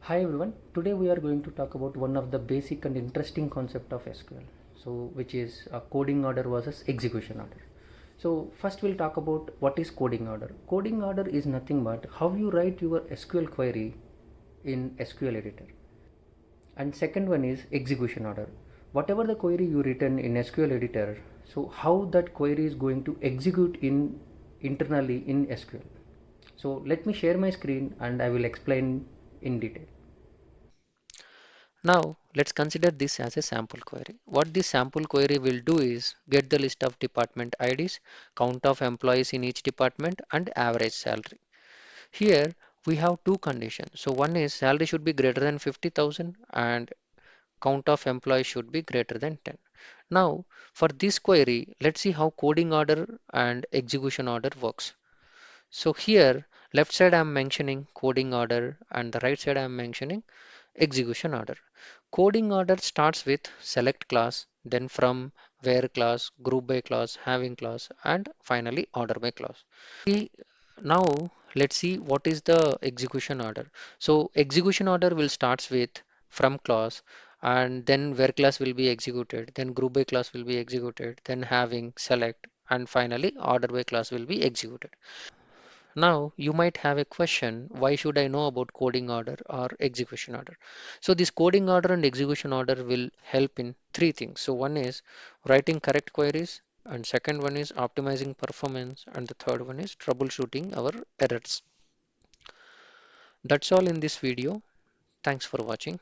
Hi everyone. Today we are going to talk about one of the basic and interesting concept of SQL. So which is a coding order versus execution order. So first we'll talk about what is coding order. Coding order is nothing but how you write your SQL query in SQL editor. And second one is execution order. Whatever the query you written in SQL editor, so how that query is going to execute in internally in SQL. So let me share my screen and I will explain in detail. Now, let's consider this as a sample query. What this sample query will do is get the list of department IDs, count of employees in each department, and average salary. Here, we have two conditions. So one is salary should be greater than 50,000 and count of employees should be greater than 10. Now, for this query, let's see how coding order and execution order works. So here, left side I'm mentioning coding order and the right side I'm mentioning execution order. Coding order starts with select class, then from where class, group by class, having class, and finally order by class. Now let's see what is the execution order. So execution order will starts with from class and then where class will be executed, then group by class will be executed, then having select, and finally order by class will be executed. Now, you might have a question, why should I know about coding order or execution order? So this coding order and execution order will help in three things. So one is writing correct queries, and second one is optimizing performance, and the third one is troubleshooting our errors. That's all in this video. Thanks for watching.